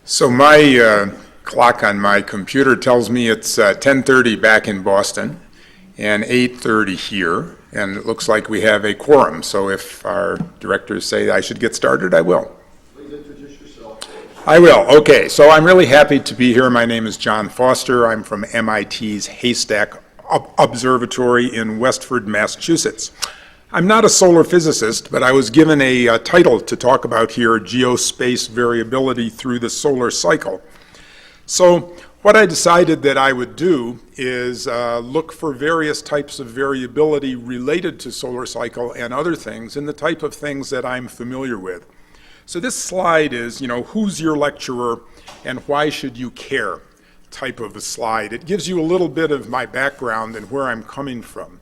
So my clock on my computer tells me it's 10:30 back in Boston and 8:30 here, and it looks like we have a quorum. So if our directors say I should get started, I will. Please introduce yourself. I will. Okay, so I'm really happy to be here. My name is John Foster. I'm from MIT's Haystack Observatory in Westford, Massachusetts. I'm not a solar physicist, but I was given a title to talk about here, Geospace Variability through the Solar Cycle. So what I decided that I would do is look for various types of variability related to solar cycle and other things, and the type of things that I'm familiar with. So this slide is, who's your lecturer and why should you care type of a slide. It gives you a little bit of my background and where I'm coming from.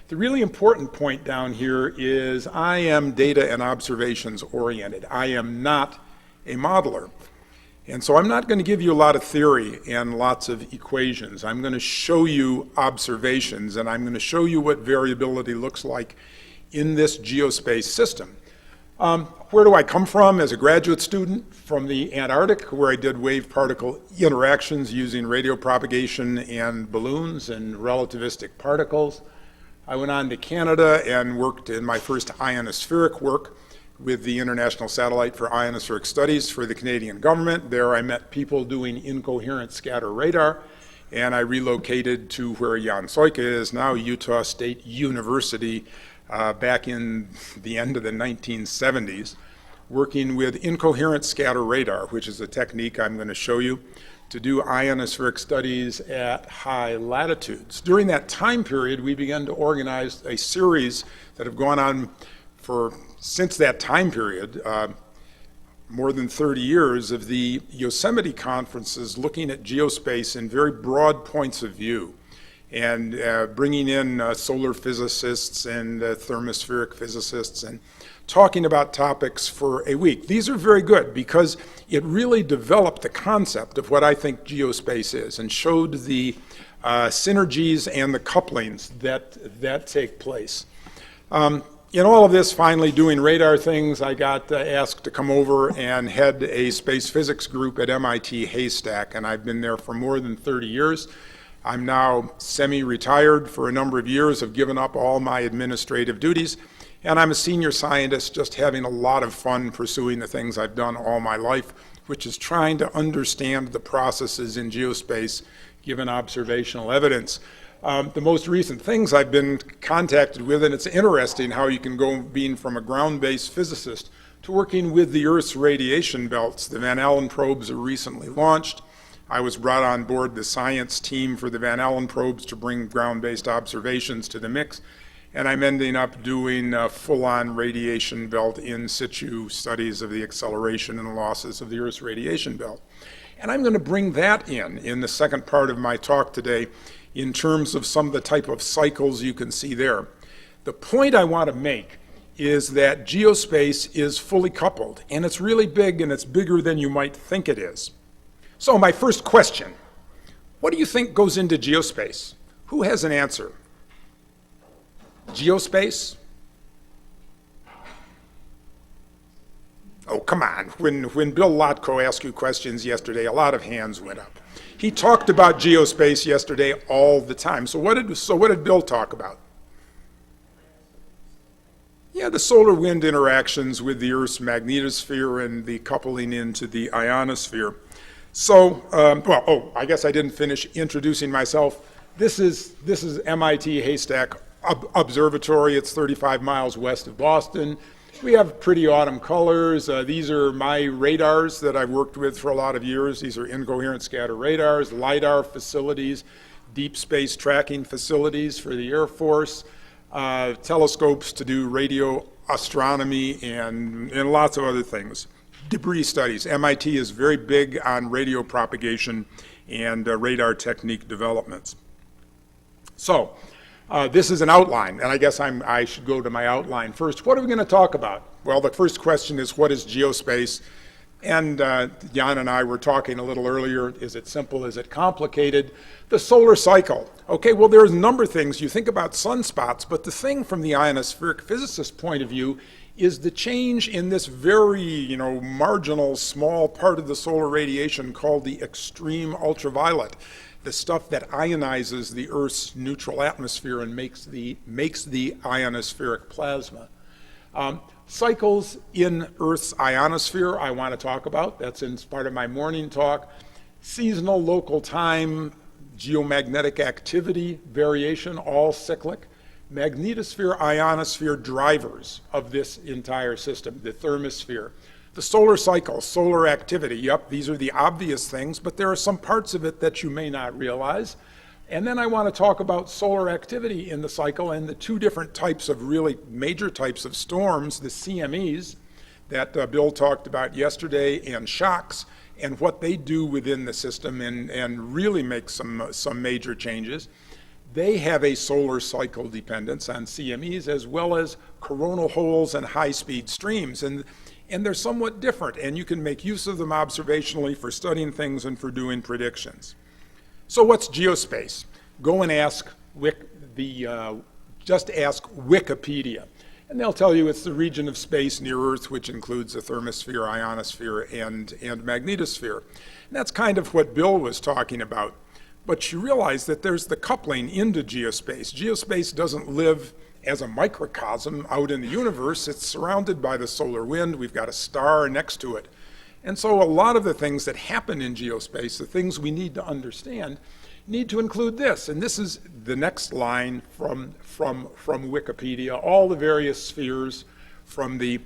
The really important point down here is I am data and observations oriented. I am not a modeler. And so I'm not going to give you a lot of theory and lots of equations. I'm going to show you observations, and I'm going to show you what variability looks like in this geospace system. Where do I come from as a graduate student? From the Antarctic, where I did wave-particle interactions using radio propagation and balloons and relativistic particles. I went on to Canada and worked in my first ionospheric work with the International Satellite for Ionospheric Studies for the Canadian government. There I met people doing incoherent scatter radar, and I relocated to where Jan Soike is now, Utah State University, back in the end of the 1970s, working with incoherent scatter radar, which is a technique I'm going to show you, to do ionospheric studies at high latitudes. During that time period, we began to organize a series that have gone on since that time period, more than 30 years, of the Yosemite conferences looking at geospace in very broad points of view, and bringing in solar physicists and thermospheric physicists and talking about topics for a week. These are very good because it really developed the concept of what I think geospace is and showed the synergies and the couplings that take place. In all of this, finally doing radar things, I got asked to come over and head a space physics group at MIT Haystack, and I've been there for more than 30 years. I'm now semi-retired for a number of years. I've given up all my administrative duties, and I'm a senior scientist just having a lot of fun pursuing the things I've done all my life, which is trying to understand the processes in geospace given observational evidence. The most recent things I've been contacted with, and it's interesting how you can go being from a ground-based physicist to working with the Earth's radiation belts. The Van Allen probes are recently launched. I was brought on board the science team for the Van Allen probes to bring ground-based observations to the mix, and I'm ending up doing full-on radiation belt in situ studies of the acceleration and losses of the Earth's radiation belt. And I'm going to bring that in the second part of my talk today in terms of some of the type of cycles you can see there. The point I want to make is that geospace is fully coupled, and it's really big, and it's bigger than you might think it is. So my first question, what do you think goes into geospace? Who has an answer? Geospace? Oh, come on. When Bill Lotko asked you questions yesterday, a lot of hands went up. He talked about geospace yesterday all the time. So what did Bill talk about? Yeah, the solar wind interactions with the Earth's magnetosphere and the coupling into the ionosphere. So, I guess I didn't finish introducing myself. This is MIT Haystack Observatory. It's 35 miles west of Boston. We have pretty autumn colors. These are my radars that I've worked with for a lot of years. These are incoherent scatter radars, LiDAR facilities, deep space tracking facilities for the Air Force, telescopes to do radio astronomy and lots of other things. Debris studies. MIT is very big on radio propagation and radar technique developments. So, this is an outline, and I guess I should go to my outline first. What are we going to talk about? Well, the first question is, what is geospace? And Jan and I were talking a little earlier, is it simple, is it complicated? The solar cycle. Okay, well, there's a number of things. You think about sunspots, but the thing from the ionospheric physicist point of view is the change in this very, marginal, small part of the solar radiation called the extreme ultraviolet, the stuff that ionizes the Earth's neutral atmosphere and makes the ionospheric plasma. Cycles in Earth's ionosphere I want to talk about. That's in part of my morning talk. Seasonal, local time, geomagnetic activity, variation, all cyclic. Magnetosphere, ionosphere drivers of this entire system, the thermosphere. The solar cycle, solar activity, yep, these are the obvious things, but there are some parts of it that you may not realize. And then I want to talk about solar activity in the cycle and the two different types of really major types of storms, the CMEs that Bill talked about yesterday, and shocks, and what they do within the system and really make some major changes. They have a solar cycle dependence on CMEs as well as coronal holes and high-speed streams. And they're somewhat different, and you can make use of them observationally for studying things and for doing predictions. So what's geospace? Go and ask just ask Wikipedia, and they'll tell you it's the region of space near Earth which includes the thermosphere, ionosphere, and magnetosphere. And that's kind of what Bill was talking about. But you realize that there's the coupling into geospace. Geospace doesn't live as a microcosm out in the universe. It's surrounded by the solar wind. We've got a star next to it. And so a lot of the things that happen in geospace, the things we need to understand, need to include this. And this is the next line from Wikipedia. All the various spheres from the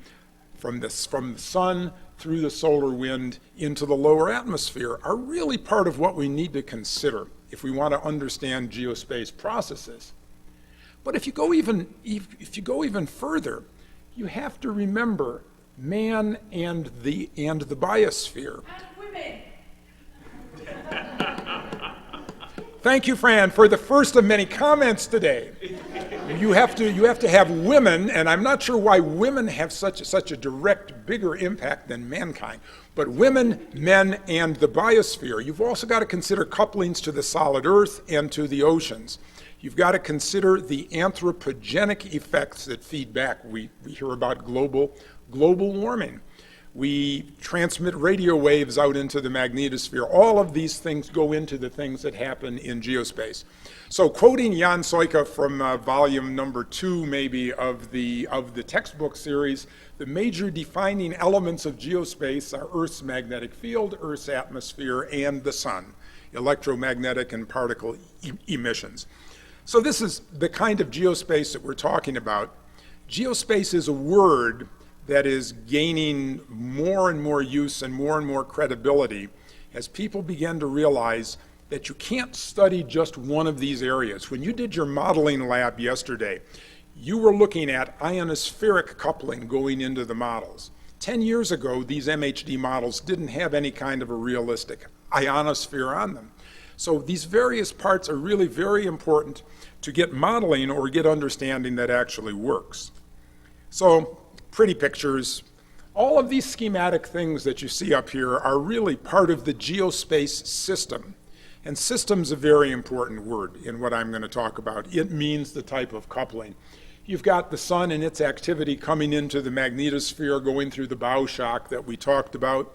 sun through the solar wind into the lower atmosphere are really part of what we need to consider if we want to understand geospace processes. But if you go even further, you have to remember man and the biosphere. And women. Thank you, Fran, for the first of many comments today. You have to have women, and I'm not sure why women have such a direct, bigger impact than mankind. But women, men, and the biosphere. You've also got to consider couplings to the solid Earth and to the oceans. You've got to consider the anthropogenic effects that feed back. We hear about global warming. We transmit radio waves out into the magnetosphere. All of these things go into the things that happen in geospace. So quoting Jan Soika from volume number 2 maybe of the textbook series, the major defining elements of geospace are Earth's magnetic field, Earth's atmosphere, and the sun, electromagnetic and particle emissions. So this is the kind of geospace that we're talking about. Geospace is a word that is gaining more and more use and more credibility as people begin to realize that you can't study just one of these areas. When you did your modeling lab yesterday, you were looking at ionospheric coupling going into the models. 10 years ago, these MHD models didn't have any kind of a realistic ionosphere on them. So these various parts are really very important to get modeling or get understanding that actually works. So, pretty pictures. All of these schematic things that you see up here are really part of the geospace system. And system's a very important word in what I'm going to talk about. It means the type of coupling. You've got the sun and its activity coming into the magnetosphere, going through the bow shock that we talked about,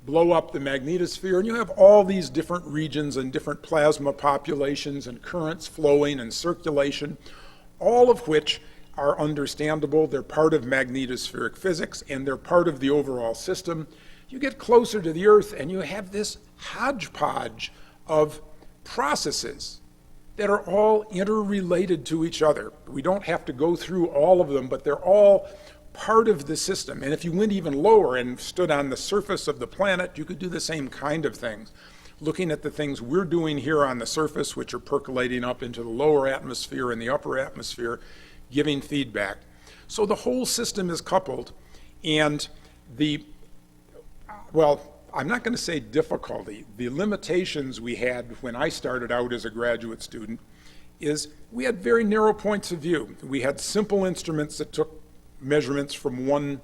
blow up the magnetosphere, and you have all these different regions and different plasma populations and currents flowing and circulation, all of which are understandable. They're part of magnetospheric physics, and they're part of the overall system. You get closer to the Earth, and you have this hodgepodge of processes that are all interrelated to each other. We don't have to go through all of them, but they're all part of the system. And if you went even lower and stood on the surface of the planet, you could do the same kind of things. Looking at the things we're doing here on the surface, which are percolating up into the lower atmosphere and the upper atmosphere, giving feedback. So the whole system is coupled, and I'm not going to say difficulty. The limitations we had when I started out as a graduate student is we had very narrow points of view. We had simple instruments that took measurements from one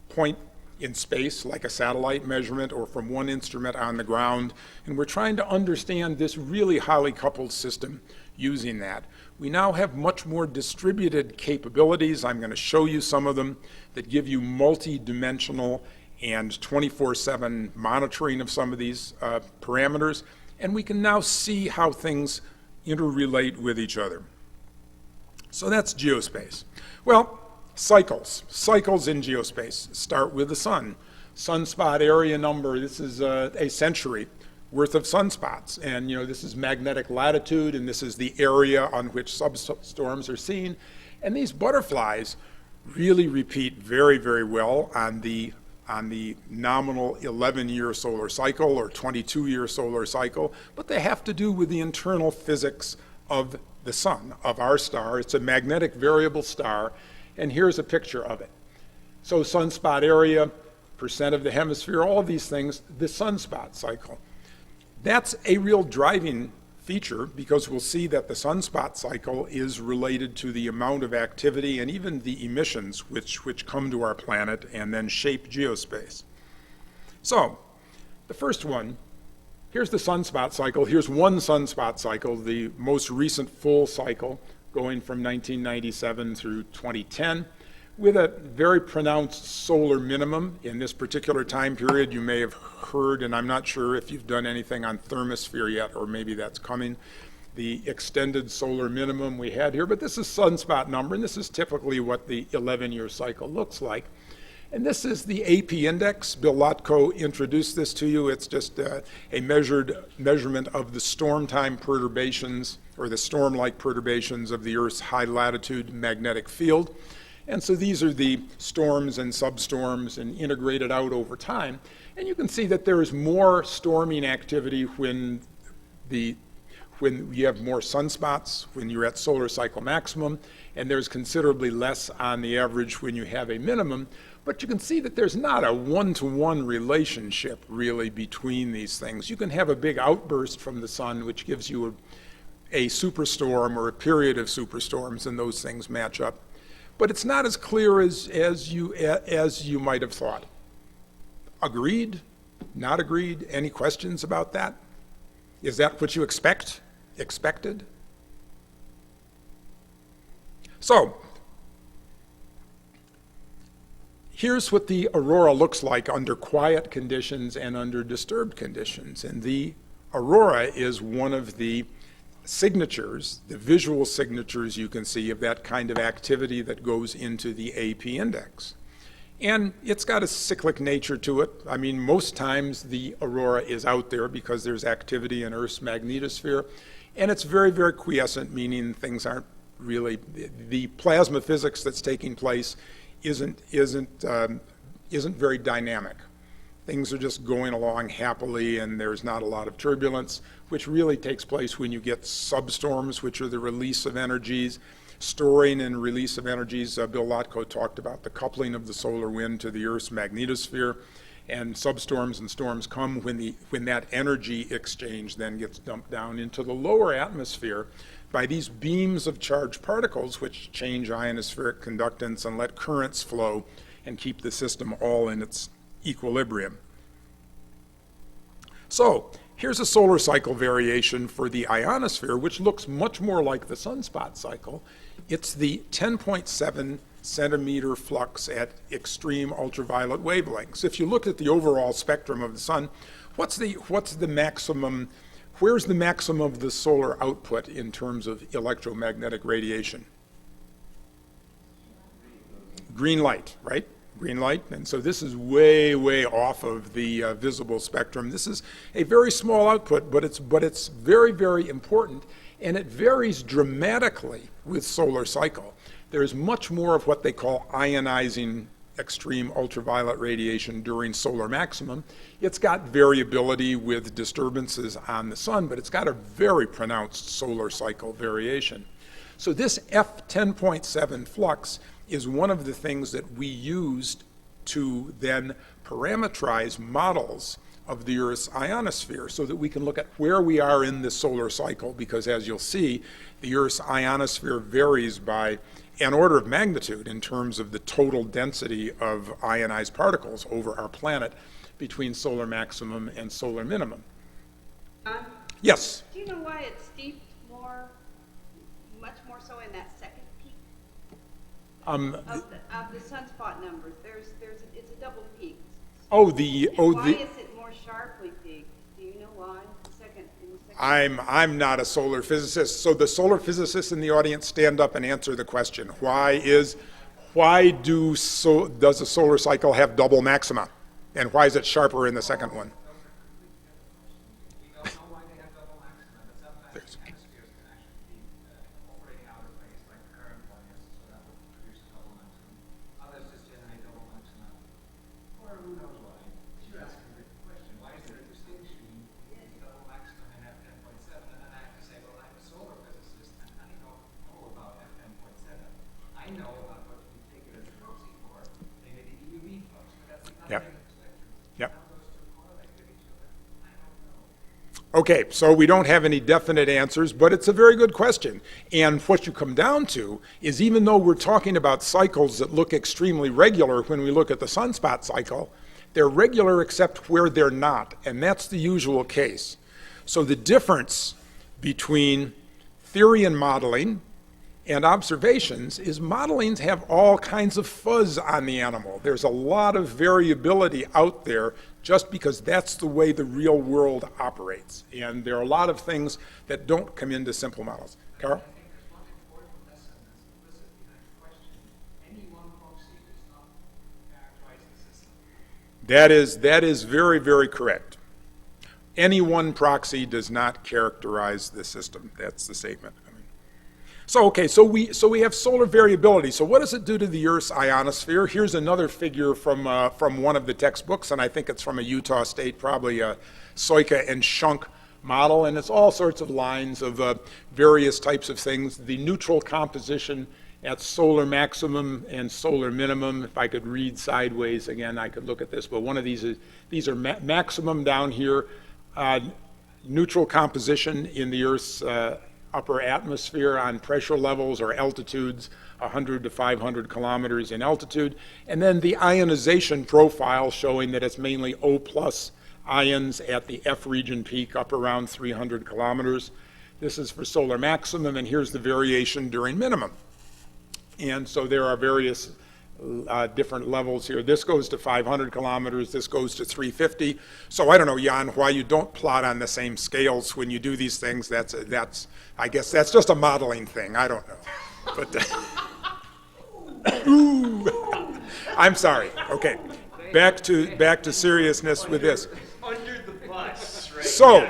point in space, like a satellite measurement, or from one instrument on the ground. And we're trying to understand this really highly coupled system using that. We now have much more distributed capabilities. I'm going to show you some of them that give you multi-dimensional and 24/7 monitoring of some of these parameters. And we can now see how things interrelate with each other. So that's geospace. Well, cycles in geospace start with the sun. Sunspot area number, this is a century worth of sunspots. And this is magnetic latitude, and this is the area on which substorms are seen. And these butterflies really repeat very, very well on the nominal 11-year solar cycle or 22-year solar cycle, but they have to do with the internal physics of the sun, of our star. It's a magnetic variable star, and here's a picture of it. So sunspot area, percent of the hemisphere, all of these things, the sunspot cycle. That's a real driving feature because we'll see that the sunspot cycle is related to the amount of activity and even the emissions which come to our planet and then shape geospace. So the first one, here's the sunspot cycle. Here's one sunspot cycle, the most recent full cycle going from 1997 through 2010 with a very pronounced solar minimum. In this particular time period, you may have heard, and I'm not sure if you've done anything on thermosphere yet, or maybe that's coming, the extended solar minimum we had here, but this is sunspot number, and this is typically what the 11-year cycle looks like. And this is the AP index. Bill Lotko introduced this to you. It's just a measurement of the storm time perturbations, or the storm-like perturbations of the Earth's high latitude magnetic field. And so these are the storms and substorms and integrated out over time. And you can see that there is more storming activity when you have more sunspots, when you're at solar cycle maximum, and there's considerably less on the average when you have a minimum. But you can see that there's not a one-to-one relationship really between these things. You can have a big outburst from the sun, which gives you a superstorm or a period of superstorms, and those things match up. But it's not as clear as you might have thought. Agreed? Not agreed? Any questions about that? Is that what you expected? So, here's what the aurora looks like under quiet conditions and under disturbed conditions. And the aurora is one of the signatures, the visual signatures you can see of that kind of activity that goes into the AP index. And it's got a cyclic nature to it. I mean, most times the aurora is out there because there's activity in Earth's magnetosphere, and it's very, very quiescent, meaning things aren't really, the plasma physics that's taking place isn't very dynamic. Things are just going along happily, and there's not a lot of turbulence, which really takes place when you get substorms, which are the release of energies, storing and release of energies. Bill Lotko talked about the coupling of the solar wind to the Earth's magnetosphere, and substorms and storms come when that energy exchange then gets dumped down into the lower atmosphere by these beams of charged particles, which change ionospheric conductance and let currents flow and keep the system all in its equilibrium. So here's a solar cycle variation for the ionosphere, which looks much more like the sunspot cycle. It's the 10.7 centimeter flux at extreme ultraviolet wavelengths. If you look at the overall spectrum of the sun, what's the maximum, where's the maximum of the solar output in terms of electromagnetic radiation? Green light, right? Green light, and so this is way, way off of the visible spectrum. This is a very small output, but it's very, very important, and it varies dramatically with solar cycle. There's much more of what they call ionizing extreme ultraviolet radiation during solar maximum. It's got variability with disturbances on the sun, but it's got a very pronounced solar cycle variation. So this F10.7 flux is one of the things that we used to then parameterize models of the Earth's ionosphere so that we can look at where we are in the solar cycle, because as you'll see, the Earth's ionosphere varies by an order of magnitude in terms of the total density of ionized particles over our planet between solar maximum and solar minimum. Yes? Do you know why it's steeped more, much more so in that second peak of the sunspot numbers? It's a double peak. Oh, Why is it more sharply peaked? Do you know why? I'm not a solar physicist, so the solar physicists in the audience stand up and answer the question. Why does a solar cycle have double maxima? And why is it sharper in the second one? We don't know why they have double maxima, but sometimes hemispheres can actually be operating out of phase like current wires, so that would produce a double maximum. Others just generate double maxima. Or who knows why? You ask a good question. Why is there a distinction between double maximum and F10.7? And then I have to say, well, I'm a solar physicist and I don't know about F10.7. I know about what we take it as a proxy for, maybe the EUV flux, but that's the other Yep. end of the spectrum. Yep. How those two correlate with each other, I don't know. Okay, so we don't have any definite answers, but it's a very good question. And what you come down to is, even though we're talking about cycles that look extremely regular when we look at the sunspot cycle, they're regular except where they're not, and that's the usual case. So the difference between theory and modeling and observations is modelings have all kinds of fuzz on the animal. There's a lot of variability out there just because that's the way the real world operates. And there are a lot of things that don't come into simple models. Carl? I think there's one important lesson that's implicit behind the question. Any one proxy does not characterize the system. That is very, very correct. Any one proxy does not characterize the system. That's the statement. So we have solar variability. So what does it do to the Earth's ionosphere? Here's another figure from one of the textbooks, and I think it's from a Utah State, probably a Soika and Shunk model, and it's all sorts of lines of various types of things. The neutral composition at solar maximum and solar minimum. If I could read sideways again, I could look at this, but one of these are maximum down here, neutral composition in the Earth's upper atmosphere on pressure levels or altitudes, 100 to 500 kilometers in altitude, and then the ionization profile showing that it's mainly O+ ions at the F region peak up around 300 kilometers. This is for solar maximum, and here's the variation during minimum. And so there are various different levels here. This goes to 500 kilometers, this goes to 350. So I don't know, Jan, why you don't plot on the same scales when you do these things. I guess that's just a modeling thing. I don't know. But I'm sorry. Okay, back to seriousness with this. Under the bus, right? So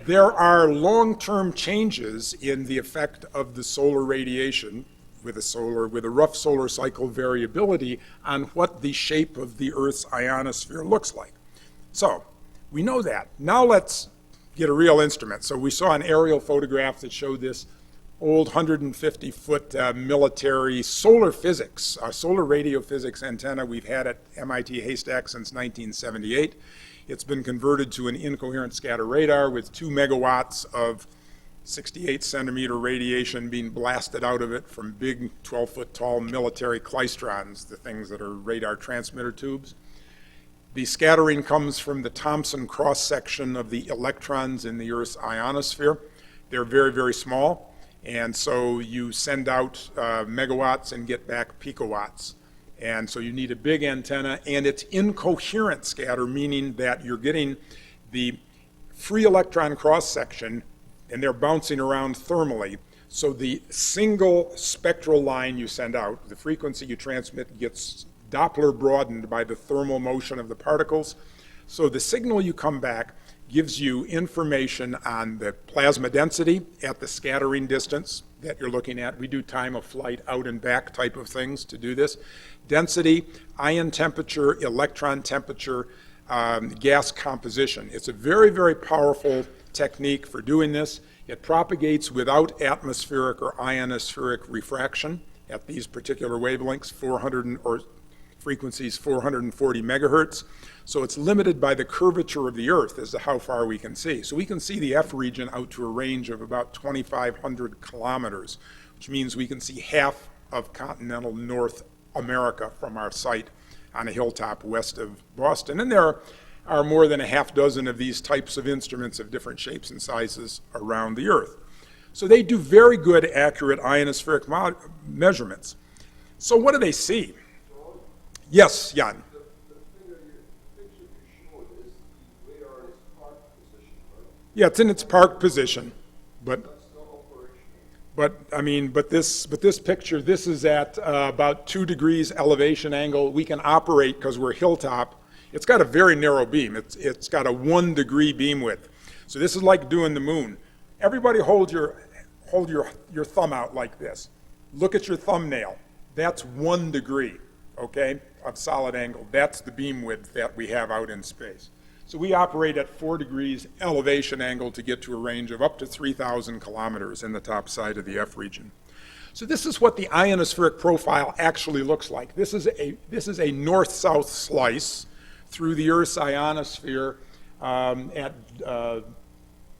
there are long-term changes in the effect of the solar radiation with a rough solar cycle variability on what the shape of the Earth's ionosphere looks like. So we know that. Now let's get a real instrument. So we saw an aerial photograph that showed this old 150-foot military solar physics, solar radio physics antenna we've had at MIT Haystack since 1978. It's been converted to an incoherent scatter radar with 2 megawatts of 68 centimeter radiation being blasted out of it from big 12-foot tall military klystrons, the things that are radar transmitter tubes. The scattering comes from the Thomson cross-section of the electrons in the Earth's ionosphere. They're very, very small, and so you send out megawatts and get back picowatts. And so you need a big antenna, and it's incoherent scatter, meaning that you're getting the free electron cross-section and they're bouncing around thermally. So the single spectral line you send out, the frequency you transmit, gets Doppler broadened by the thermal motion of the particles. So the signal you come back gives you information on the plasma density at the scattering distance that you're looking at. We do time of flight out and back type of things to do this. Density, ion temperature, electron temperature, gas composition. It's a very, very powerful technique for doing this. It propagates without atmospheric or ionospheric refraction at these particular wavelengths, frequencies 440 megahertz. So it's limited by the curvature of the Earth as to how far we can see. So we can see the F region out to a range of about 2,500 kilometers, which means we can see half of continental North America from our site on a hilltop west of Boston. And there are more than a half dozen of these types of instruments of different shapes and sizes around the Earth. So they do very good, accurate ionospheric measurements. So what do they see? Yes, Jan. The picture you showed is the radar in its park position, right? Yeah, it's in its park position, but That's still operational. but this picture, this is at about 2 degrees elevation angle. We can operate because we're hilltop. It's got a very narrow beam. It's got a 1 degree beam width. So this is like doing the moon. Everybody hold your thumb out like this. Look at your thumbnail. That's 1 degree, okay, of solid angle. That's the beam width that we have out in space. So we operate at 4 degrees elevation angle to get to a range of up to 3,000 kilometers in the top side of the F region. So this is what the ionospheric profile actually looks like. This is a north-south slice through the Earth's ionosphere at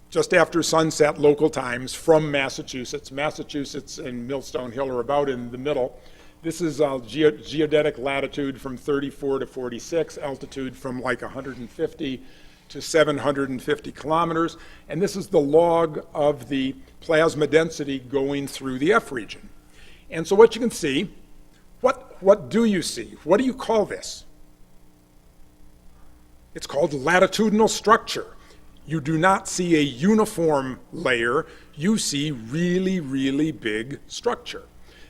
just after sunset local times from Massachusetts. Massachusetts and Millstone Hill are about in the middle. This is geodetic latitude from 34 to 46, altitude from like 150 to 750 kilometers, and this is the log of the plasma density going through the F region. And so what you can see, what do you see? What do you call this? It's called latitudinal structure. You do not see a uniform layer, you see really, really big structure.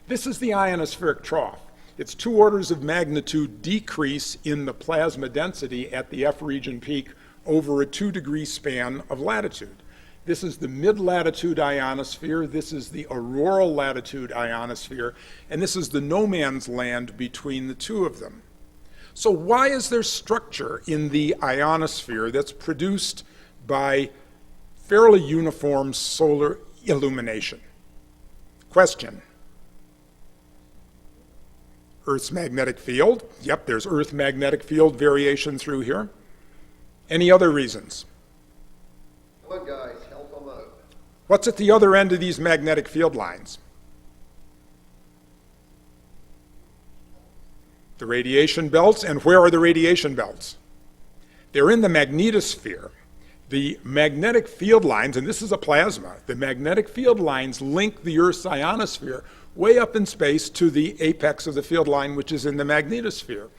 This is the ionospheric trough. It's 2 orders of magnitude decrease in the plasma density at the F region peak over a 2 degree span of latitude. This is the mid-latitude ionosphere, this is the auroral latitude ionosphere, and this is the no man's land between the two of them. So why is there structure in the ionosphere that's produced by fairly uniform solar illumination? Question. Earth's magnetic field. Yep, there's Earth magnetic field variation through here. Any other reasons? Come on, guys, help them out. What's at the other end of these magnetic field lines? The radiation belts. And where are the radiation belts? They're in the magnetosphere. The magnetic field lines, and this is a plasma, the magnetic field lines link the Earth's ionosphere way up in space to the apex of the field line, which is in the magnetosphere.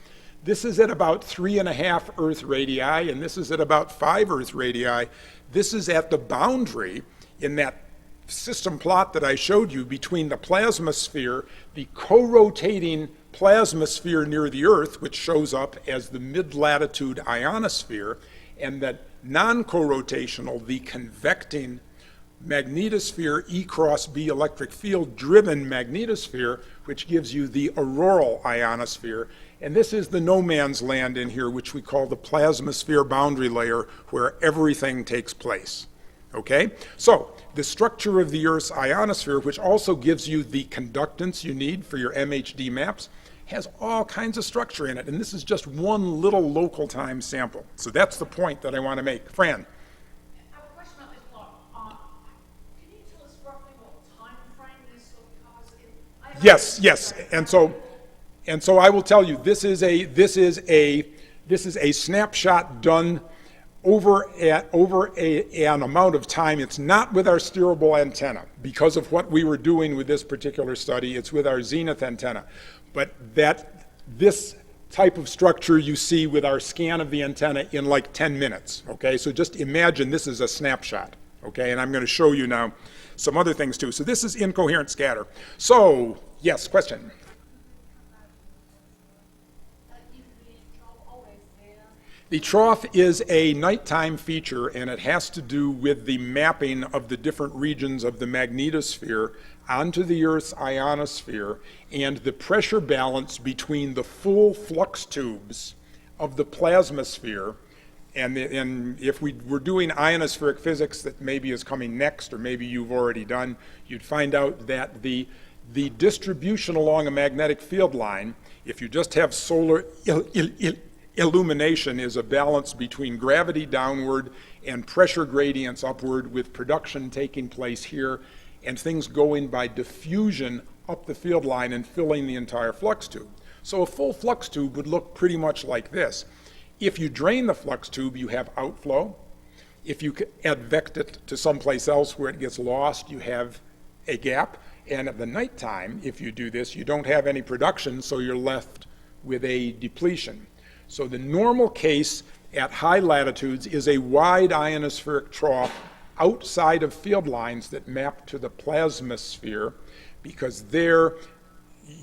This is at about 3.5 Earth radii, and this is at about 5 Earth radii. This is at the boundary in that system plot that I showed you between the plasmasphere, the co-rotating plasmasphere near the Earth, which shows up as the mid-latitude ionosphere, and that non-co-rotational, the convecting magnetosphere E cross B electric field driven magnetosphere, which gives you the auroral ionosphere. And this is the no man's land in here, which we call the plasmasphere boundary layer, where everything takes place. Okay? So the structure of the Earth's ionosphere, which also gives you the conductance you need for your MHD maps, has all kinds of structure in it. And this is just one little local time sample. So that's the point that I want to make. Fran. I have a question about this plot. Can you tell us roughly what time frame this sort of covers? Yes. And so I will tell you, this is a snapshot done over an amount of time. It's not with our steerable antenna because of what we were doing with this particular study. It's with our zenith antenna. But this type of structure you see with our scan of the antenna in like 10 minutes, okay? So just imagine this is a snapshot, okay? And I'm going to show you now some other things too. So this is incoherent scatter. So, yes, question? The trough is a nighttime feature, and it has to do with the mapping of the different regions of the magnetosphere onto the Earth's ionosphere and the pressure balance between the full flux tubes of the plasmasphere. And if we were doing ionospheric physics that maybe is coming next, or maybe you've already done, you'd find out that the distribution along a magnetic field line, if you just have solar illumination, is a balance between gravity downward and pressure gradients upward, with production taking place here and things going by diffusion up the field line and filling the entire flux tube. So a full flux tube would look pretty much like this. If you drain the flux tube, you have outflow. If you advect it to someplace else where it gets lost, you have a gap. And at the nighttime, if you do this, you don't have any production, so you're left with a depletion. So the normal case at high latitudes is a wide ionospheric trough outside of field lines that map to the plasmasphere, because there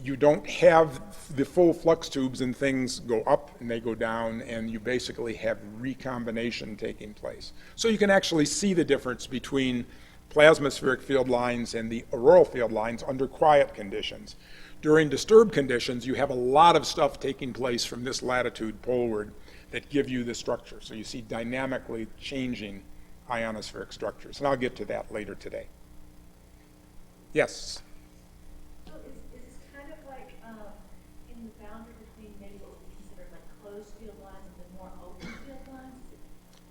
you don't have the full flux tubes and things go up and they go down, and you basically have recombination taking place. So you can actually see the difference between plasmaspheric field lines and the auroral field lines under quiet conditions. During disturbed conditions, you have a lot of stuff taking place from this latitude poleward that give you the structure. So you see dynamically changing ionospheric structures, and I'll get to that later today. Yes? So is this kind of like in the boundary between maybe what would be considered like closed field lines and then more open field lines?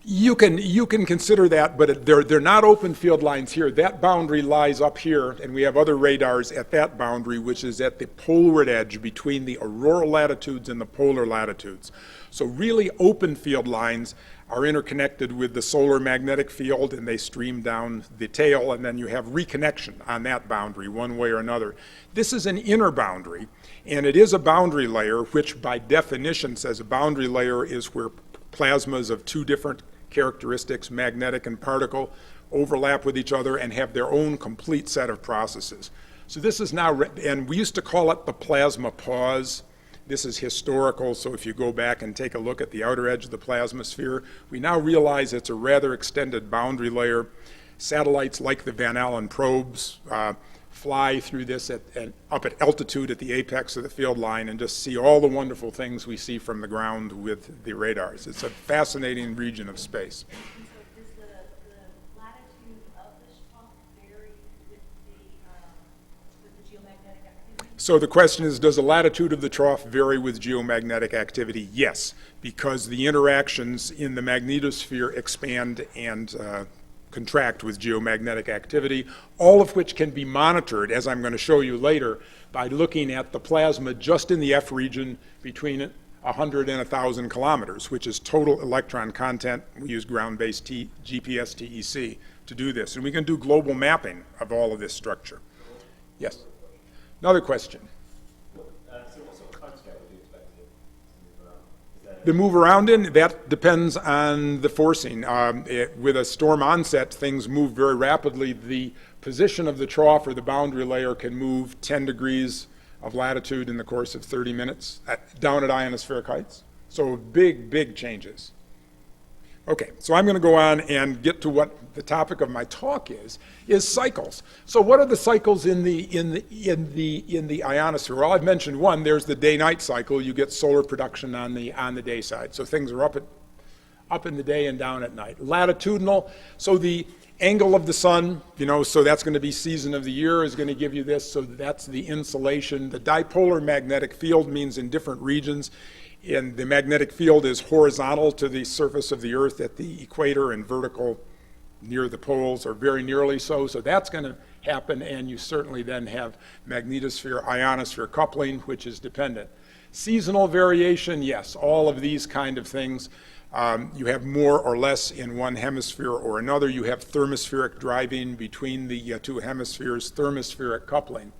You can consider that, but they're not open field lines here. That boundary lies up here, and we have other radars at that boundary, which is at the poleward edge between the auroral latitudes and the polar latitudes. So really open field lines are interconnected with the solar magnetic field, and they stream down the tail, and then you have reconnection on that boundary one way or another. This is an inner boundary, and it is a boundary layer, which by definition says a boundary layer is where plasmas of two different characteristics, magnetic and particle, overlap with each other and have their own complete set of processes. So this is now, and we used to call it the plasma pause. This is historical, so if you go back and take a look at the outer edge of the plasmasphere, we now realize it's a rather extended boundary layer. Satellites like the Van Allen probes fly through this up at altitude at the apex of the field line and just see all the wonderful things we see from the ground with the radars. It's a fascinating region of space. And so does the latitude of this trough vary with the geomagnetic activity? So the question is, does the latitude of the trough vary with geomagnetic activity? Yes, because the interactions in the magnetosphere expand and contract with geomagnetic activity, all of which can be monitored, as I'm going to show you later, by looking at the plasma just in the F region between 100 and 1,000 kilometers, which is total electron content. We use ground-based GPS TEC to do this, and we can do global mapping of all of this structure. Yes? Another question. So what sort of timescale would you expect it to move around? Is there The move around in, that depends on the forcing. With a storm onset, things move very rapidly. The position of the trough or the boundary layer can move 10 degrees of latitude in the course of 30 minutes down at ionospheric heights. So big, big changes. Okay, so I'm going to go on and get to what the topic of my talk is cycles. So what are the cycles in the ionosphere? Well, I've mentioned one. There's the day-night cycle. You get solar production on the day side. So things are up in the day and down at night. Latitudinal, so the angle of the sun, so that's going to be season of the year is going to give you this. So that's the insolation. The dipolar magnetic field means in different regions. And the magnetic field is horizontal to the surface of the Earth at the equator and vertical near the poles, or very nearly so. So that's going to happen, and you certainly then have magnetosphere-ionosphere coupling, which is dependent. Seasonal variation, yes, all of these kind of things. You have more or less in one hemisphere or another. You have thermospheric driving between the two hemispheres, thermospheric coupling.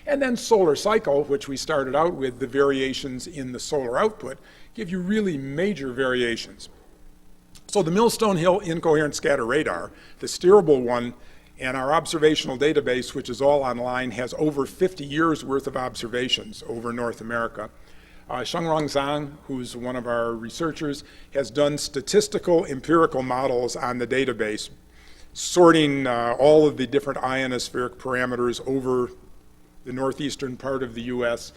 And then solar cycle, which we started out with, the variations in the solar output give you really major variations. So the Millstone Hill Incoherent Scatter Radar, the steerable one, and our observational database, which is all online, has over 50 years worth of observations over North America. Shengrong Zhang, who's one of our researchers, has done statistical empirical models on the database, sorting all of the different ionospheric parameters over the northeastern part of the U.S.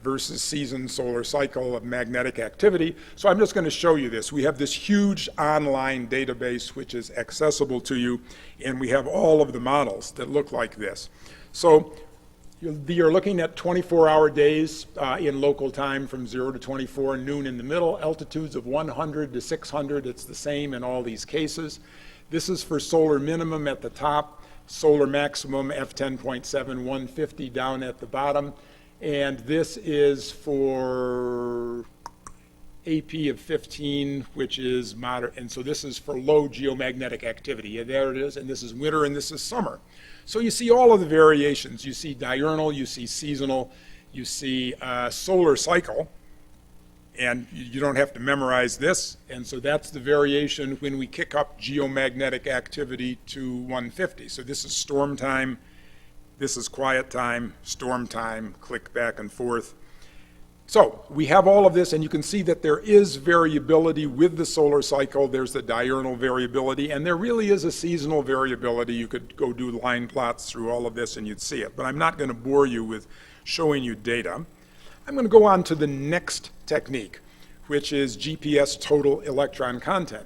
versus season solar cycle of magnetic activity. So I'm just going to show you this. We have this huge online database which is accessible to you, and we have all of the models that look like this. So you're looking at 24-hour days in local time from 0 to 24, noon in the middle, altitudes of 100 to 600. It's the same in all these cases. This is for solar minimum at the top. solar maximum F10.7, 150 down at the bottom. And this is for AP of 15, which is moderate. And so this is for low geomagnetic activity. And there it is. And this is winter and this is summer. So you see all of the variations. You see diurnal, you see seasonal, you see solar cycle. And you don't have to memorize this. And so that's the variation when we kick up geomagnetic activity to 150. So this is storm time, this is quiet time, storm time, click back and forth. So we have all of this, and you can see that there is variability with the solar cycle. There's the diurnal variability, and there really is a seasonal variability. You could go do line plots through all of this and you'd see it. But I'm not going to bore you with showing you data. I'm going to go on to the next technique, which is GPS total electron content.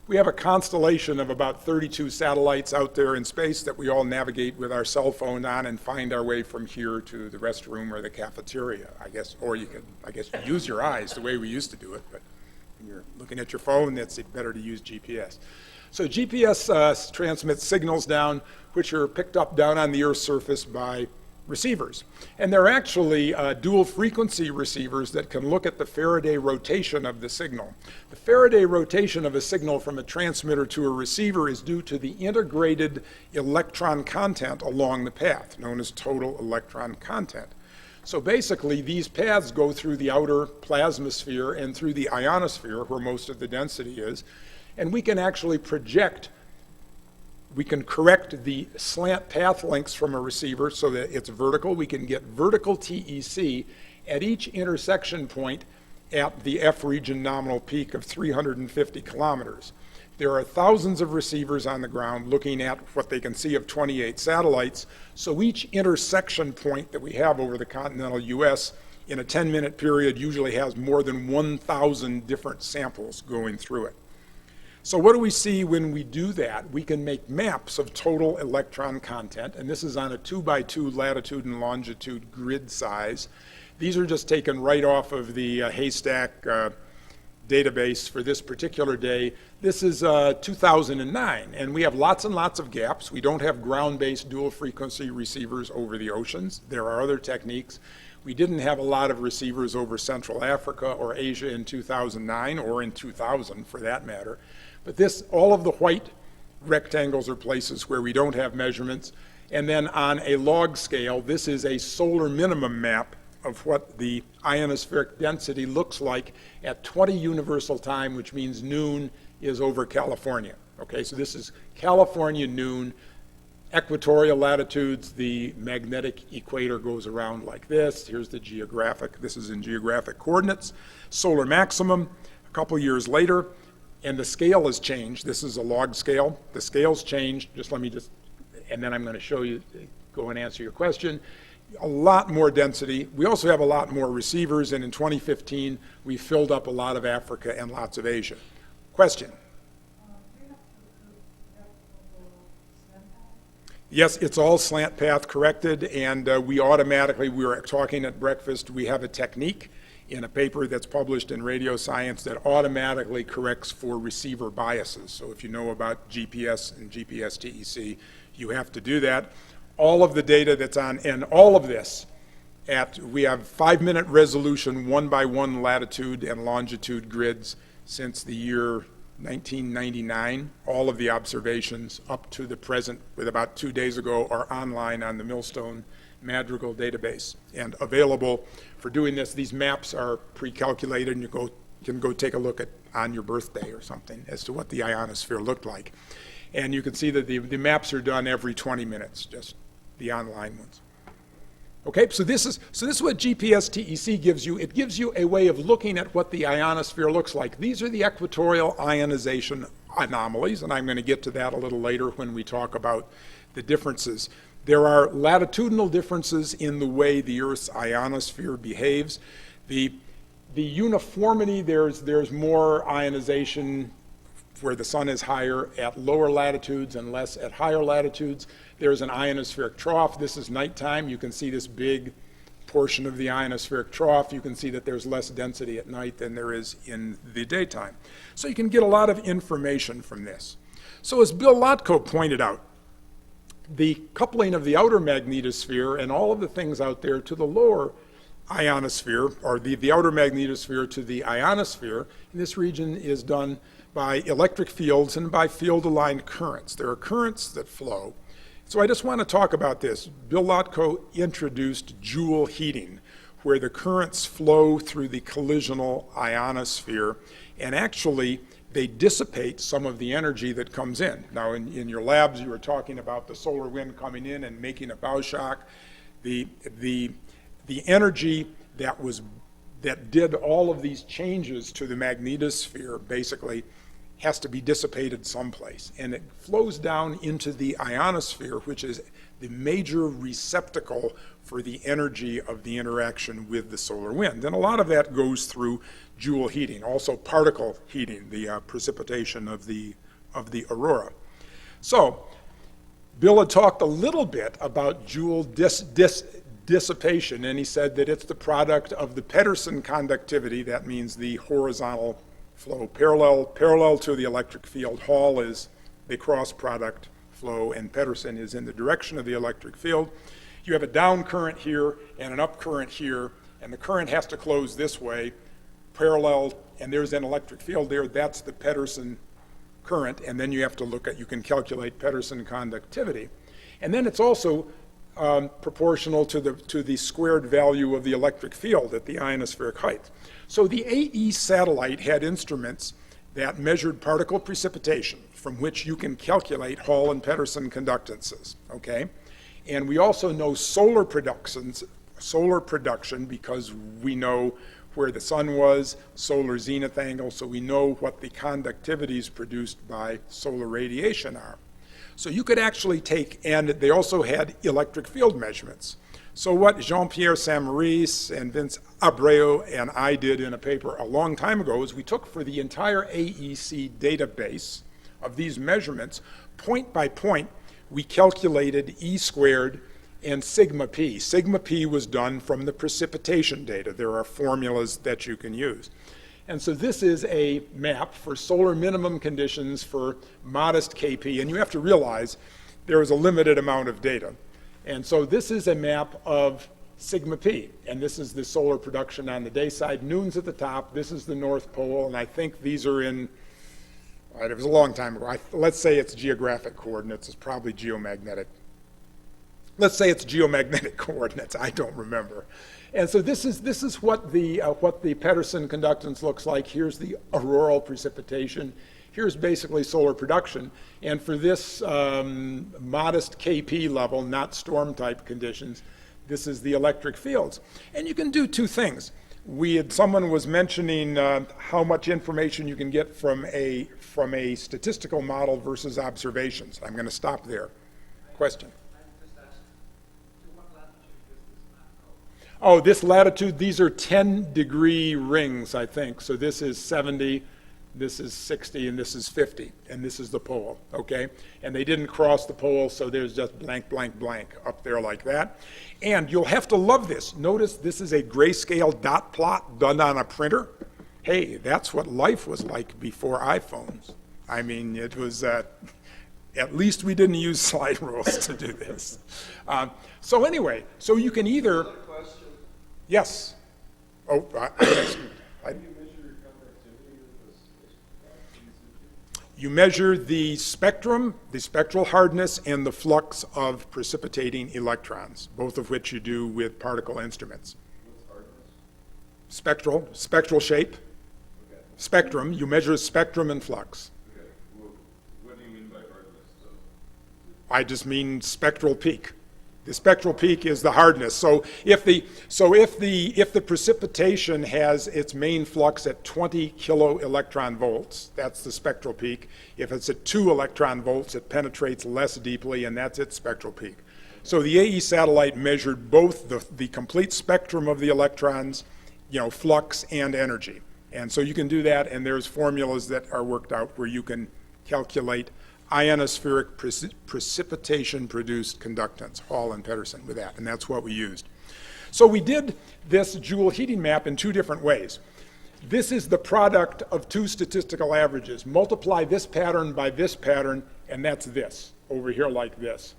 We have a constellation of about 32 satellites out there in space that we all navigate with our cell phone on and find our way from here to the restroom or the cafeteria, I guess. Or you could, I guess, use your eyes the way we used to do it. But when you're looking at your phone, it's better to use GPS. So GPS transmits signals down, which are picked up down on the Earth's surface by receivers. And they're actually dual frequency receivers that can look at the Faraday rotation of the signal. The Faraday rotation of a signal from a transmitter to a receiver is due to the integrated electron content along the path, known as total electron content. So basically, these paths go through the outer plasmasphere and through the ionosphere, where most of the density is, and we can actually project. We can correct the slant path lengths from a receiver so that it's vertical. We can get vertical TEC at each intersection point at the F region nominal peak of 350 kilometers. There are thousands of receivers on the ground looking at what they can see of 28 satellites. So each intersection point that we have over the continental US in a 10-minute period usually has more than 1,000 different samples going through it. So what do we see when we do that? We can make maps of total electron content, and this is on a 2x2 latitude and longitude grid size. These are just taken right off of the Haystack database for this particular day. This is 2009, and we have lots and lots of gaps. We don't have ground-based dual frequency receivers over the oceans. There are other techniques. We didn't have a lot of receivers over Central Africa or Asia in 2009, or in 2000 for that matter. But this, all of the white rectangles are places where we don't have measurements. And then on a log scale, this is a solar minimum map of what the ionospheric density looks like at 20 universal time, which means noon is over California. Okay, so this is California noon. Equatorial latitudes, the magnetic equator goes around like this. Here's the geographic, this is in geographic coordinates. Solar maximum, a couple years later, and the scale has changed. This is a log scale. The scale's changed. And then I'm going to show you, go and answer your question. A lot more density. We also have a lot more receivers, and in 2015, we filled up a lot of Africa and lots of Asia. Question? Yes, it's all slant path corrected, and we were talking at breakfast, we have a technique in a paper that's published in Radio Science that automatically corrects for receiver biases. So if you know about GPS and GPS TEC, you have to do that. All of the data that's on, and all of this, we have 5-minute resolution 1x1 latitude and longitude grids since the year 1999. All of the observations up to the present, with about 2 days ago, are online on the Millstone Madrigal database and available for doing this. These maps are pre-calculated, and you can go take a look at on your birthday or something as to what the ionosphere looked like. And you can see that the maps are done every 20 minutes, just the online ones. Okay, so this is what GPS TEC gives you. It gives you a way of looking at what the ionosphere looks like. These are the equatorial ionization anomalies, and I'm going to get to that a little later when we talk about the differences. There are latitudinal differences in the way the Earth's ionosphere behaves. The uniformity, there's more ionization where the sun is higher at lower latitudes and less at higher latitudes. There's an ionospheric trough. This is nighttime. You can see this big portion of the ionospheric trough. You can see that there's less density at night than there is in the daytime. So you can get a lot of information from this. So as Bill Lotko pointed out, the coupling of the outer magnetosphere and all of the things out there to the lower ionosphere, or the outer magnetosphere to the ionosphere, in this region is done by electric fields and by field-aligned currents. There are currents that flow. So I just want to talk about this. Bill Lotko introduced Joule heating, where the currents flow through the collisional ionosphere, and actually they dissipate some of the energy that comes in. Now in your labs you were talking about the solar wind coming in and making a bow shock. The energy that did all of these changes to the magnetosphere basically has to be dissipated someplace, and it flows down into the ionosphere, which is the major receptacle for the energy of the interaction with the solar wind. And a lot of that goes through Joule heating, also particle heating, the precipitation of the aurora. So Bill had talked a little bit about Joule dissipation, and he said that it's the product of the Pedersen conductivity. That means the horizontal flow parallel to the electric field. Hall is the cross product flow, and Pedersen is in the direction of the electric field. You have a down current here and an up current here, and the current has to close this way, parallel, and there's an electric field there. That's the Pedersen current, and then you have to look at, you can calculate Pedersen conductivity. And then it's also proportional to the squared value of the electric field at the ionospheric height. So the AE satellite had instruments that measured particle precipitation, from which you can calculate Hall and Pedersen conductances, okay? And we also know solar production because we know where the sun was, solar zenith angle, so we know what the conductivities produced by solar radiation are. So you could actually take, and they also had electric field measurements. So what Jean-Pierre Saint-Maurice and Vince Abreu and I did in a paper a long time ago is we took for the entire AEC database of these measurements, point by point, we calculated E squared and sigma p. Sigma p was done from the precipitation data. There are formulas that you can use. And so this is a map for solar minimum conditions for modest KP, and you have to realize there is a limited amount of data. And so this is a map of sigma p, and this is the solar production on the day side. Noon's at the top, this is the North Pole, and I think these are in, it was a long time ago. Let's say it's geographic coordinates, it's probably geomagnetic. Let's say it's geomagnetic coordinates, I don't remember. And so this is what the Pedersen conductance looks like. Here's the auroral precipitation. Here's basically solar production. And for this modest KP level, not storm type conditions, this is the electric fields. And you can do two things. Someone was mentioning how much information you can get from a statistical model versus observations. I'm going to stop there. Question? Oh, this latitude, these are 10-degree rings, I think. So this is 70, this is 60, and this is 50, and this is the pole, okay? And they didn't cross the pole, so there's just blank, blank, blank up there like that. And you'll have to love this. Notice this is a grayscale dot plot done on a printer. Hey, that's what life was like before iPhones. I mean, it was, at least we didn't use slide rules to do this. So anyway, so you can either... Yes. Oh, you measure the spectrum, the spectral hardness, and the flux of precipitating electrons, both of which you do with particle instruments. What's hardness? Spectral shape. Okay. Spectrum, you measure spectrum and flux. Okay. Well, what do you mean by hardness, though? I just mean spectral peak. The spectral peak is the hardness. So if the precipitation has its main flux at 20 kiloelectron volts, that's the spectral peak. If it's at 2 electron volts, it penetrates less deeply, and that's its spectral peak. So the AE satellite measured both the complete spectrum of the electrons, flux and energy. And so you can do that, and there's formulas that are worked out where you can calculate ionospheric precipitation-produced conductance, Hall and Pedersen, with that, and that's what we used. So we did this Joule heating map in two different ways. This is the product of two statistical averages. Multiply this pattern by this pattern, and that's this, over here like this.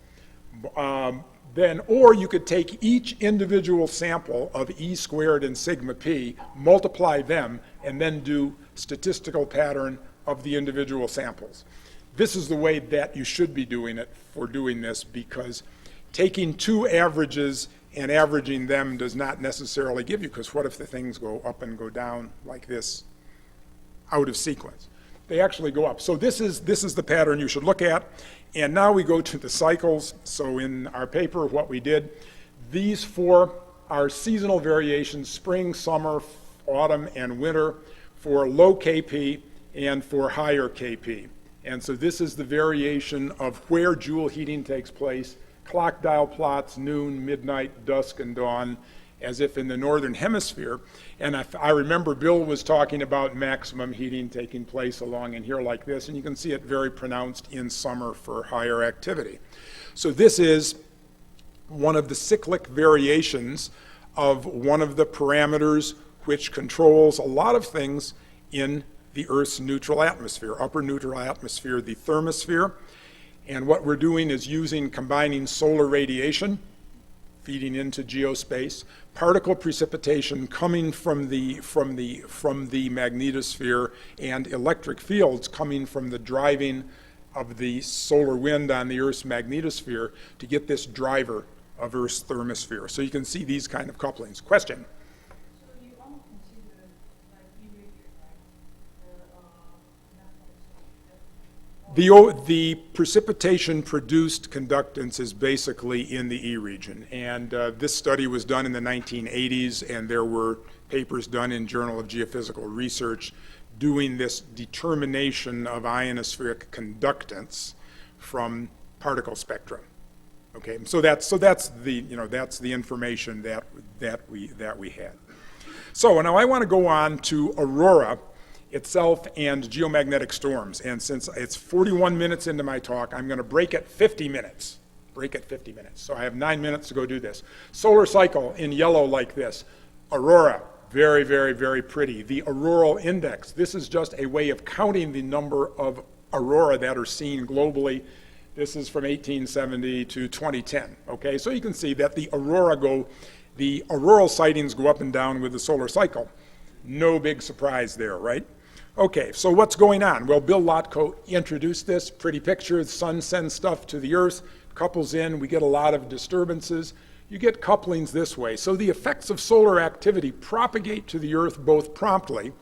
Or you could take each individual sample of E squared and sigma p, multiply them, and then do statistical pattern of the individual samples. This is the way that you should be doing it for doing this, because taking two averages and averaging them does not necessarily give you, because what if the things go up and go down like this out of sequence? They actually go up. So this is the pattern you should look at. And now we go to the cycles. So in our paper, what we did, these four are seasonal variations: spring, summer, autumn, and winter, for low KP and for higher KP. And so this is the variation of where joule heating takes place: clock dial plots, noon, midnight, dusk, and dawn, as if in the northern hemisphere. And I remember Bill was talking about maximum heating taking place along in here like this, and you can see it very pronounced in summer for higher activity. So this is one of the cyclic variations of one of the parameters which controls a lot of things in the Earth's neutral atmosphere, upper neutral atmosphere, the thermosphere. And what we're doing is combining solar radiation feeding into geospace, particle precipitation coming from the magnetosphere, and electric fields coming from the driving of the solar wind on the Earth's magnetosphere to get this driver of Earth's thermosphere. So you can see these kind of couplings. Question? So you all consider, like, The precipitation produced conductance is basically in the E region, and this study was done in the 1980s, and there were papers done in Journal of Geophysical Research doing this determination of ionospheric conductance from particle spectra. Okay, so that's the information that we had. So now I want to go on to Aurora itself and geomagnetic storms. And since it's 41 minutes into my talk, I'm going to break at 50 minutes. So I have 9 minutes to go do this. Solar cycle in yellow like this. Aurora, very, very, very pretty. The auroral index, this is just a way of counting the number of aurora that are seen globally. This is from 1870 to 2010. Okay, so you can see that the auroral sightings go up and down with the solar cycle. No big surprise there, right? Okay, so what's going on? Well, Bill Lotko introduced this. Pretty picture. The sun sends stuff to the Earth, couples in, we get a lot of disturbances. You get couplings this way. So the effects of solar activity propagate to the Earth both promptly.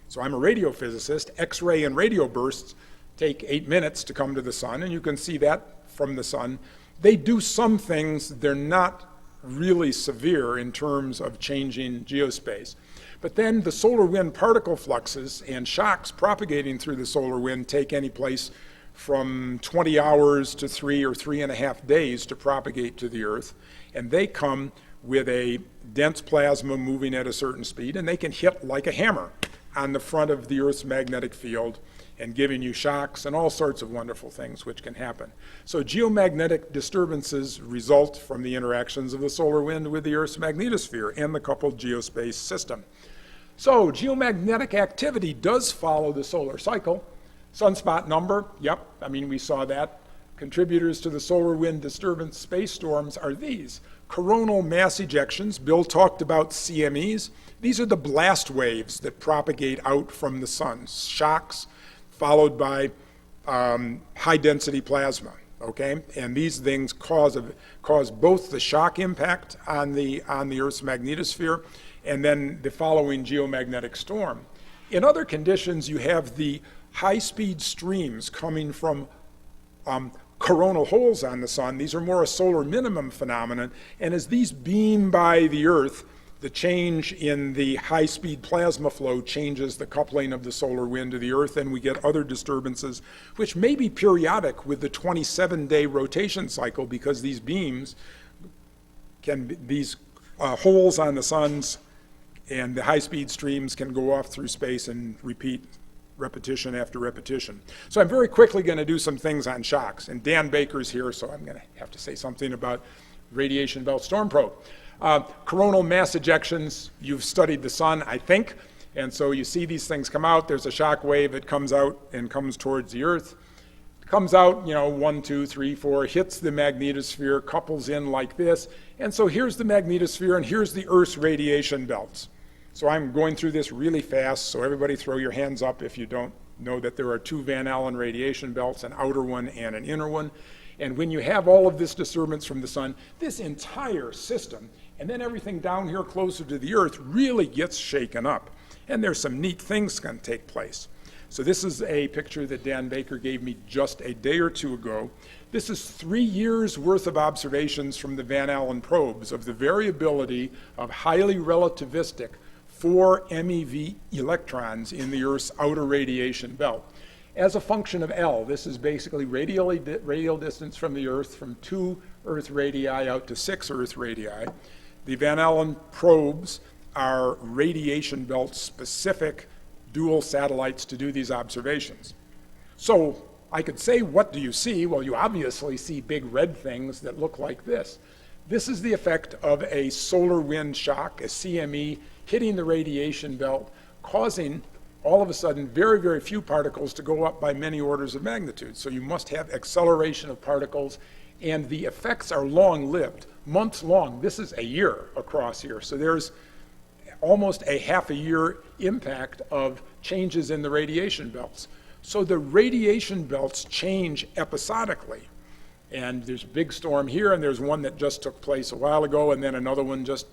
So I'm a radiophysicist. X-ray and radio bursts take 8 minutes to come to the sun, and you can see that from the sun. They do some things. They're not really severe in terms of changing geospace. But then the solar wind particle fluxes and shocks propagating through the solar wind take any place from 20 hours to 3 or 3.5 days to propagate to the Earth. And they come with a dense plasma moving at a certain speed, and they can hit like a hammer on the front of the Earth's magnetic field and giving you shocks and all sorts of wonderful things which can happen. So geomagnetic disturbances result from the interactions of the solar wind with the Earth's magnetosphere and the coupled geospace system. So geomagnetic activity does follow the solar cycle. Sunspot number, yep, I mean, we saw that. Contributors to the solar wind disturbance space storms are these. Coronal mass ejections, Bill talked about CMEs. These are the blast waves that propagate out from the sun. Shocks followed by high density plasma, okay? And these things cause both the shock impact on the Earth's magnetosphere and then the following geomagnetic storm. In other conditions, you have the high-speed streams coming from coronal holes on the sun. These are more a solar minimum phenomenon, and as these beam by the Earth, the change in the high-speed plasma flow changes the coupling of the solar wind to the Earth, and we get other disturbances, which may be periodic with the 27-day rotation cycle, because these beams these holes on the suns and the high-speed streams can go off through space and repeat repetition after repetition. So I'm very quickly going to do some things on shocks. And Dan Baker's here, so I'm going to have to say something about radiation belt storm probe. Coronal mass ejections, you've studied the sun, I think. And so you see these things come out. There's a shock wave that comes out and comes towards the Earth. comes out, 1, 2, 3, 4, hits the magnetosphere, couples in like this. And so here's the magnetosphere, and here's the Earth's radiation belts. So I'm going through this really fast, so everybody throw your hands up if you don't know that there are 2 Van Allen radiation belts, an outer one and an inner one. And when you have all of this disturbance from the sun, this entire system, and then everything down here closer to the Earth, really gets shaken up. And there's some neat things going to take place. So this is a picture that Dan Baker gave me just a day or two ago. This is 3 years worth of observations from the Van Allen probes of the variability of highly relativistic 4 MeV electrons in the Earth's outer radiation belt. As a function of L, this is basically radial distance from the Earth from 2 Earth radii out to 6 Earth radii. The Van Allen probes are radiation belt specific dual satellites to do these observations. So I could say, what do you see? Well, you obviously see big red things that look like this. This is the effect of a solar wind shock, a CME, hitting the radiation belt, causing all of a sudden very, very few particles to go up by many orders of magnitude. So you must have acceleration of particles, and the effects are long-lived, months long. This is a year across here. So there's almost a half a year impact of changes in the radiation belts. So the radiation belts change episodically. And there's a big storm here, and there's one that just took place a while ago, and then another one just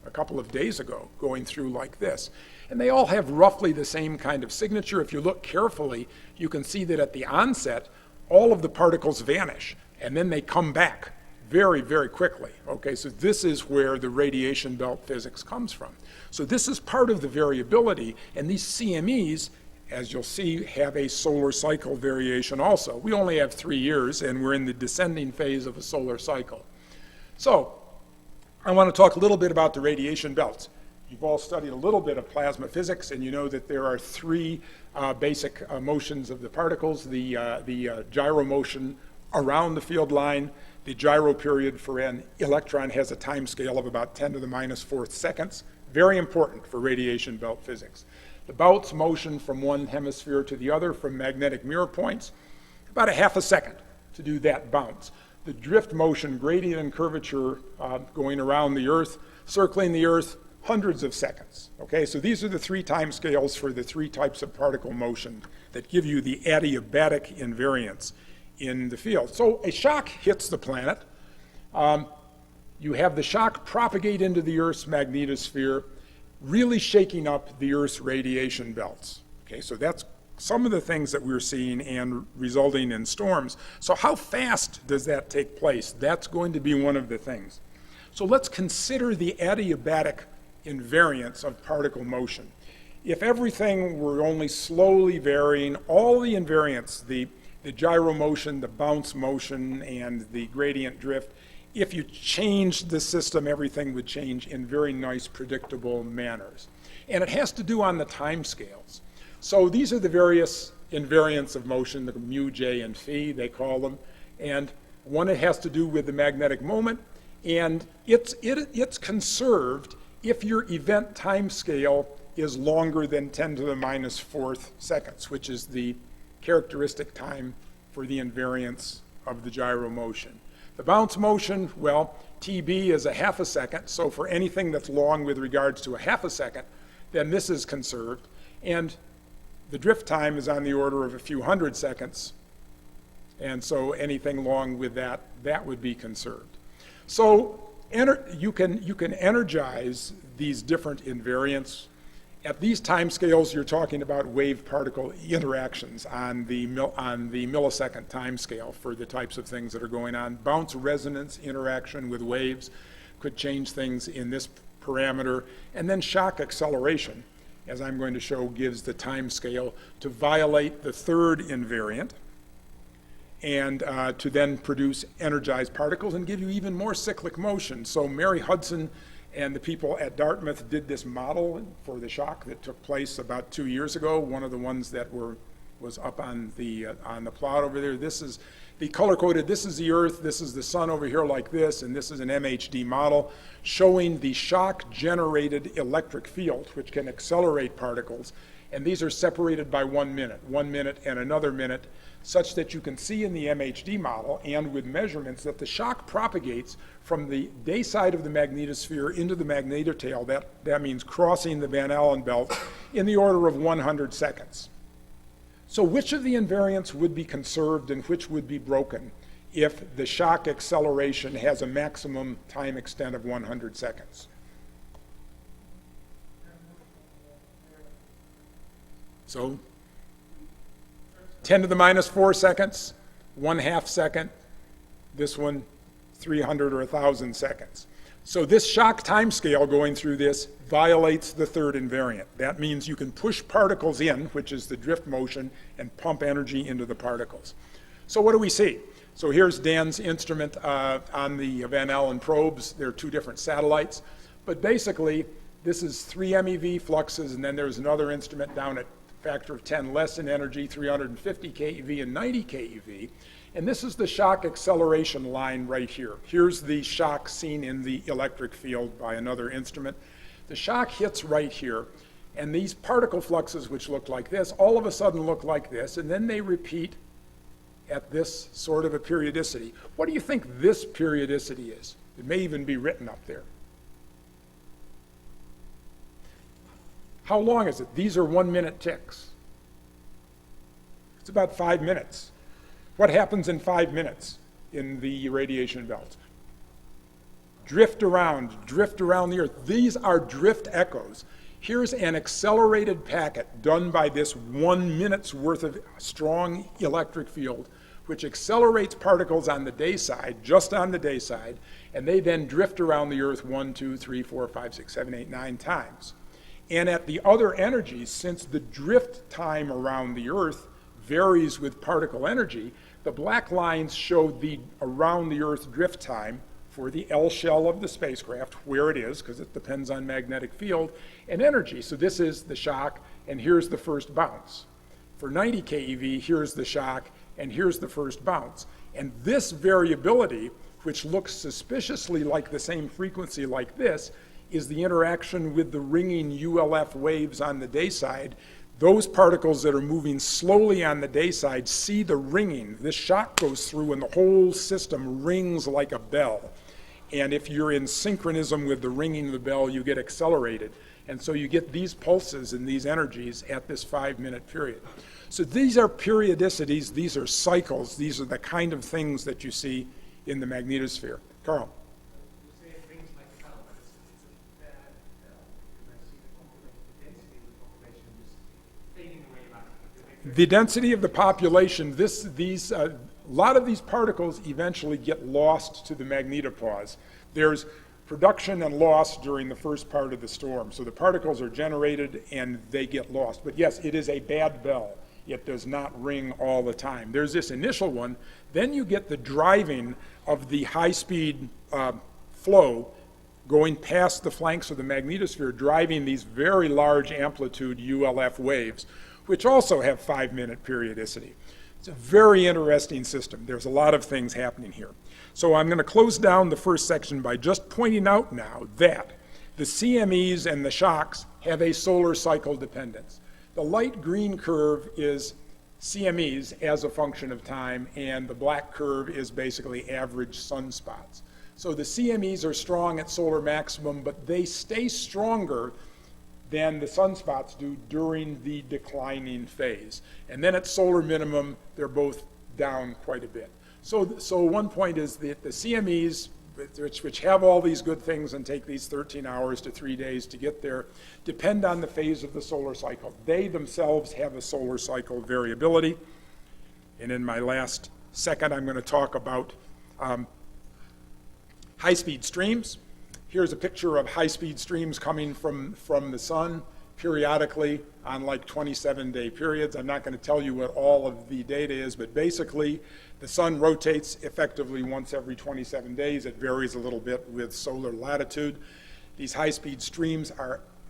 a couple of days ago going through like this. And they all have roughly the same kind of signature. If you look carefully, you can see that at the onset, all of the particles vanish, and then they come back very, very quickly. Okay, so this is where the radiation belt physics comes from. So this is part of the variability, and these CMEs, as you'll see, have a solar cycle variation also. We only have 3 years, and we're in the descending phase of a solar cycle. So I want to talk a little bit about the radiation belts. You've all studied a little bit of plasma physics, and you know that there are 3 basic motions of the particles, the gyro motion around the field line. The gyro period for an electron has a time scale of about 10 to the minus 4th seconds. Very important for radiation belt physics. The bounce motion from one hemisphere to the other from magnetic mirror points, about a half a second to do that bounce. The drift motion, gradient and curvature going around the Earth, circling the Earth, hundreds of seconds. Okay, so these are the 3 time scales for the 3 types of particle motion that give you the adiabatic invariance in the field. So a shock hits the planet. You have the shock propagate into the Earth's magnetosphere, really shaking up the Earth's radiation belts. Okay, so that's some of the things that we're seeing and resulting in storms. So how fast does that take place? That's going to be one of the things. So let's consider the adiabatic invariance of particle motion. If everything were only slowly varying, all the invariants, the gyro motion, the bounce motion, and the gradient drift, if you changed the system, everything would change in very nice, predictable manners. And it has to do on the time scales. So these are the various invariants of motion, the mu, j, and phi, they call them. And one, it has to do with the magnetic moment, and it's conserved if your event time scale is longer than 10 to the minus 4th seconds, which is the characteristic time for the invariance of the gyro motion. The bounce motion, well, TB is a half a second, so for anything that's long with regards to a half a second, then this is conserved. And the drift time is on the order of a few hundred seconds, and so anything long with that, that would be conserved. So you can energize these different invariants. At these time scales, you're talking about wave-particle interactions on the millisecond time scale for the types of things that are going on. Bounce resonance interaction with waves could change things in this parameter. And then shock acceleration, as I'm going to show, gives the time scale to violate the 3rd invariant and to then produce energized particles and give you even more cyclic motion. So Mary Hudson and the people at Dartmouth did this model for the shock that took place about 2 years ago. One of the ones that was up on the plot over there. This is the color-coded, this is the Earth, this is the sun over here like this, and this is an MHD model showing the shock-generated electric field, which can accelerate particles. And these are separated by 1 minute and another minute, such that you can see in the MHD model and with measurements that the shock propagates from the day side of the magnetosphere into the magnetotail. That means crossing the Van Allen belt in the order of 100 seconds. So which of the invariants would be conserved and which would be broken if the shock acceleration has a maximum time extent of 100 seconds? So 10 to the minus 4 seconds, 1/2 second, this one 300 or 1,000 seconds. So this shock time scale going through this violates the third invariant. That means you can push particles in, which is the drift motion, and pump energy into the particles. So what do we see? So here's Dan's instrument on the Van Allen probes. There are 2 different satellites. But basically, this is 3 MeV fluxes, and then there's another instrument down at factor of 10 less in energy, 350 keV and 90 keV. And this is the shock acceleration line right here. Here's the shock seen in the electric field by another instrument. The shock hits right here, and these particle fluxes, which look like this, all of a sudden look like this, and then they repeat at this sort of a periodicity. What do you think this periodicity is? It may even be written up there. How long is it? These are 1-minute ticks. It's about 5 minutes. What happens in 5 minutes in the radiation belt? Drift around the Earth. These are drift echoes. Here's an accelerated packet done by this 1 minute's worth of strong electric field, which accelerates particles on the day side, just on the day side, and they then drift around the Earth 1, 2, 3, 4, 5, 6, 7, 8, 9 times. And at the other energies, since the drift time around the Earth varies with particle energy, the black lines show the around the Earth drift time for the L shell of the spacecraft, where it is, because it depends on magnetic field, and energy. So this is the shock, and here's the first bounce. For 90 keV, here's the shock, and here's the first bounce. And this variability, which looks suspiciously like the same frequency like this, is the interaction with the ringing ULF waves on the day side. Those particles that are moving slowly on the day side see the ringing. This shock goes through and the whole system rings like a bell. And if you're in synchronism with the ringing of the bell, you get accelerated. And so you get these pulses and these energies at this 5-minute period. So these are periodicities, these are cycles, these are the kind of things that you see in the magnetosphere. Carl. You say it rings like a bell, but it's a bad bell, because I see the density of the population just fading away rapidly. The density of the population, a lot of these particles eventually get lost to the magnetopause. There's production and loss during the first part of the storm. So the particles are generated and they get lost. But yes, it is a bad bell. It does not ring all the time. There's this initial one. Then you get the driving of the high-speed flow going past the flanks of the magnetosphere, driving these very large amplitude ULF waves, which also have 5-minute periodicity. It's a very interesting system. There's a lot of things happening here. So I'm going to close down the first section by just pointing out now that the CMEs and the shocks have a solar cycle dependence. The light green curve is CMEs as a function of time, and the black curve is basically average sunspots. So the CMEs are strong at solar maximum, but they stay stronger than the sunspots do during the declining phase. And then at solar minimum, they're both down quite a bit. So one point is that the CMEs, which have all these good things and take these 13 hours to 3 days to get there, depend on the phase of the solar cycle. They themselves have a solar cycle variability. And in my last second, I'm going to talk about high-speed streams. Here's a picture of high-speed streams coming from the sun periodically on like 27-day periods. I'm not going to tell you what all of the data is, but basically the sun rotates effectively once every 27 days. It varies a little bit with solar latitude. These high-speed streams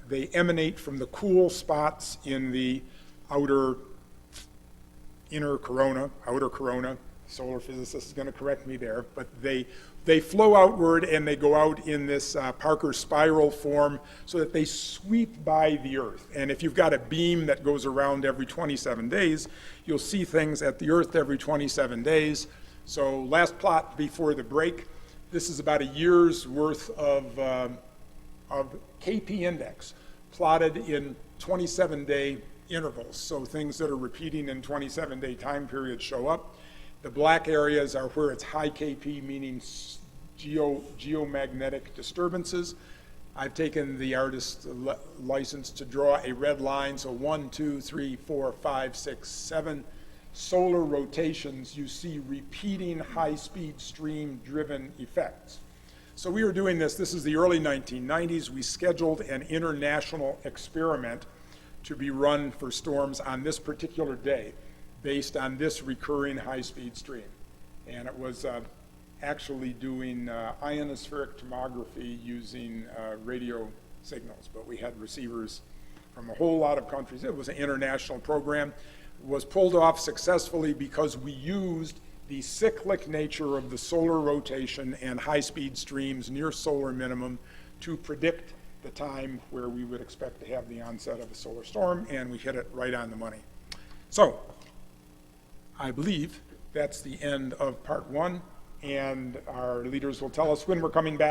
they emanate from the cool spots in the outer corona, solar physicist is going to correct me there, but they flow outward and they go out in this Parker spiral form so that they sweep by the Earth. And if you've got a beam that goes around every 27 days, you'll see things at the Earth every 27 days. So last plot before the break, this is about a year's worth of KP index plotted in 27-day intervals. So things that are repeating in 27-day time periods show up. The black areas are where it's high KP, meaning geomagnetic disturbances. I've taken the artist's license to draw a red line, so 1, 2, 3, 4, 5, 6, 7 solar rotations. You see repeating high-speed stream-driven effects. So we were doing this is the early 1990s. We scheduled an international experiment to be run for storms on this particular day, based on this recurring high-speed stream. And it was actually doing ionospheric tomography using radio signals, but we had receivers from a whole lot of countries. It was an international program. It was pulled off successfully because we used the cyclic nature of the solar rotation and high-speed streams near solar minimum to predict the time where we would expect to have the onset of a solar storm, and we hit it right on the money. So, I believe that's the end of part 1, and our leaders will tell us when we're coming back.